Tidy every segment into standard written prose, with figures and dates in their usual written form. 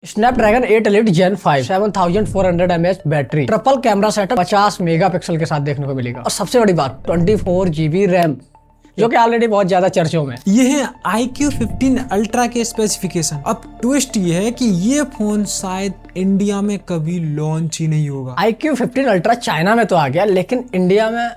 Snapdragon 8 elite जेन 5 7400 mAh battery, triple camera setup 50 megapixel के साथ देखने को मिलेगा। और सबसे बड़ी बात 24 GB रैम, जो कि ऑलरेडी बहुत ज्यादा चर्चों में। ये है iQOO 15 अल्ट्रा के स्पेसिफिकेशन। अब ट्विस्ट ये है कि ये फोन शायद इंडिया में कभी लॉन्च ही नहीं होगा। iQOO 15 अल्ट्रा चाइना में तो आ गया, लेकिन इंडिया में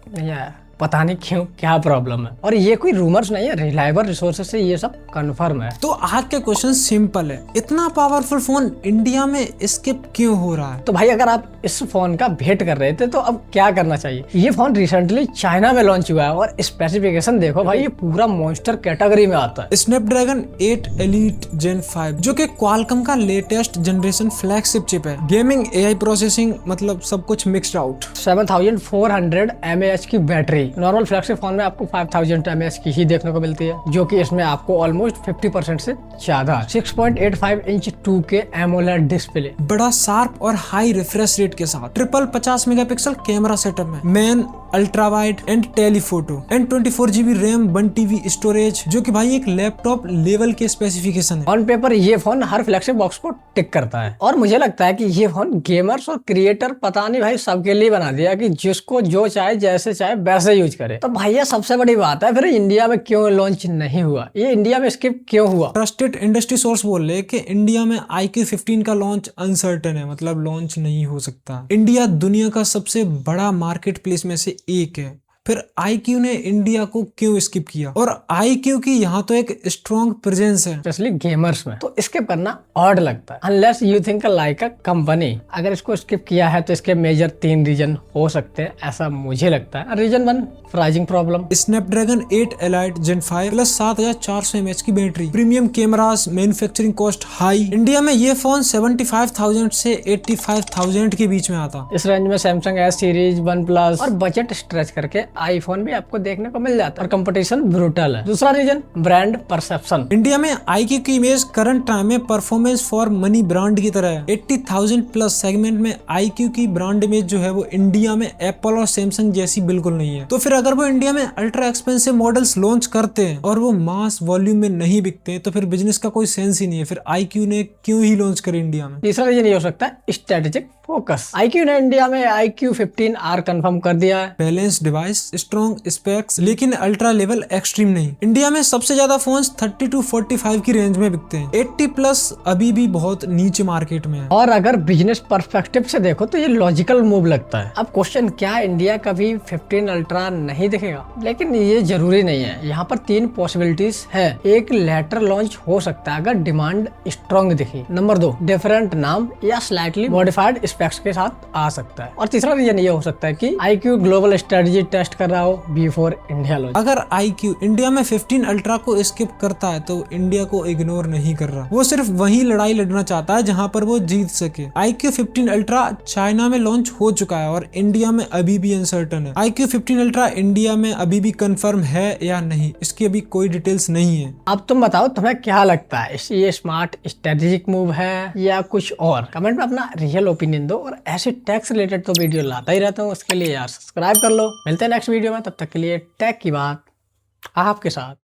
नहीं आया। पता नहीं क्यों, क्या प्रॉब्लम है। और ये कोई रूमर्स नहीं है, रिलायबल रिसोर्सेज से ये सब कंफर्म है। तो आज के क्वेश्चन सिंपल है, इतना पावरफुल फोन इंडिया में स्किप क्यों हो रहा है? तो भाई अगर आप इस फोन का वेट कर रहे थे तो अब क्या करना चाहिए। ये फोन रिसेंटली चाइना में लॉन्च हुआ है और स्पेसिफिकेशन देखो भाई, ये पूरा मॉन्स्टर कैटेगरी में आता है। स्नैपड्रैगन 8 एलिट जेन 5 जो कि क्वालकॉम का लेटेस्ट जनरेशन फ्लैगशिप चिप है। गेमिंग, AI प्रोसेसिंग, मतलब सब कुछ मिक्स्ड आउट। 7400 mAh की बैटरी। नॉर्मल फ्लैगशिप फोन में आपको 5000 mAh की ही देखने को मिलती है, जो कि इसमें आपको ऑलमोस्ट 50% से ज्यादा। 6.85 इंच 2K AMOLED डिस्प्ले, बड़ा शार्प और हाई रिफ्रेश रेट के साथ, ट्रिपल 50 मेगापिक्सल कैमरा सेटअप में, main ultra wide and telephoto and 24 GB RAM, 1 TB storage, जो कि भाई एक लैपटॉप लेवल के स्पेसिफिकेशन है। ऑन पेपर ये फोन हर फ्लैगशिप बॉक्स को टिक करता है। और मुझे लगता है कि ये फोन गेमर्स और क्रिएटर पता नहीं भाई सबके लिए बना दिया, कि जिसको जो चाहे जैसे चाहे वैसे यूज करे। तो भैया सबसे बड़ी बात है, फिर इंडिया में क्यों लॉन्च नहीं हुआ, ये इंडिया में स्किप क्यों हुआ? ट्रस्टेड इंडस्ट्री सोर्स बोल रहे कि इंडिया में iQOO 15 का लॉन्च अनसर्टेन है, मतलब लॉन्च नहीं हो सकता। इंडिया दुनिया का सबसे बड़ा मार्केट प्लेस में से एक है, फिर iQOO ने इंडिया को क्यों स्किप किया? और iQOO की यहाँ तो एक स्ट्रॉन्ग प्रेजेंस है, स्पेशली गेमर्स में, तो स्किप करना ऑड लगता है। Unless you think like a company. अगर इसको स्किप किया है तो इसके मेजर 3 रीजन हो सकते हैं, ऐसा मुझे लगता है। Reason 1, pricing problem. Snapdragon 8 elite gen 5 plus 7400 mAh की battery, premium cameras, manufacturing cost high. India में ये फोन 75,000 से 85,000 के बीच में आता। इस रेंज में सैमसंग S सीरीज, OnePlus और बजट स्ट्रेच करके आईफोन भी आपको देखने को मिल जाता है। और कंपटीशन ब्रूटल है। दूसरा रीजन, ब्रांड परसेप्शन। इंडिया में iQOO की इमेज करंट टाइम में परफॉर्मेंस फॉर मनी ब्रांड की तरह है। 80,000 प्लस सेगमेंट में iQOO की ब्रांड इमेज जो है वो इंडिया में एप्पल और सैमसंग जैसी बिल्कुल नहीं है। तो फिर अगर वो इंडिया में अल्ट्रा एक्सपेंसिव मॉडल्स लॉन्च करते हैं और वो मास वॉल्यूम में नहीं बिकते, तो फिर बिजनेस का कोई सेंस ही नहीं है। फिर iQOO ने क्यों ही लॉन्च करे इंडिया में? तीसरा रीजन ये हो सकता है, स्ट्रेटेजिक फोकस। iQOO ने इंडिया में iQOO 15R कंफर्म कर दिया है। बैलेंस डिवाइस, स्ट्रॉन्ग स्पेक्स, लेकिन अल्ट्रा लेवल एक्सट्रीम नहीं। इंडिया में सबसे ज्यादा फोन्स 30 to 45 की रेंज में बिकते हैं। 80 प्लस अभी भी बहुत नीचे मार्केट में है। और अगर बिजनेस पर्सपेक्टिव से देखो तो ये लॉजिकल मूव लगता है। अब क्वेश्चन, क्या इंडिया कभी 15 अल्ट्रा नहीं दिखेगा? लेकिन ये जरूरी नहीं है। यहाँ पर 3 पॉसिबिलिटीज है। एक, लेटर लॉन्च हो सकता है अगर डिमांड स्ट्रॉन्ग दिखी। नंबर 2, डिफरेंट नाम या स्लाइटली मॉडिफाइड स्पेक्स के साथ आ सकता है। और तीसरा रीजन ये हो सकता है कि iQOO ग्लोबल स्ट्रेटजी टेस्ट कर रहा हो बिफोर इंडिया लॉन्च। अगर iQOO इंडिया में 15 अल्ट्रा को स्किप करता है तो इंडिया को इग्नोर नहीं कर रहा, वो सिर्फ वही लड़ाई लड़ना चाहता है जहां पर वो जीत सके। iQOO 15 अल्ट्रा चाइना में लॉन्च हो चुका है और इंडिया में अभी भी अनसर्टन है। iQOO 15 अल्ट्रा इंडिया में अभी भी कंफर्म है या नहीं, इसकी अभी कोई डिटेल्स नहीं है। अब तुम बताओ, तुम्हें क्या लगता है, ये स्मार्ट स्ट्रेटेजिक मूव है या कुछ और? कमेंट में अपना रियल ओपिनियन दो। और ऐसे टैक्स रिलेटेड तो वीडियो लाता ही रहता हूँ, उसके लिए यार सब्सक्राइब कर लो। मिलते हैं नेक्स्ट वीडियो में, तब तक के लिए टेक की बात आपके साथ।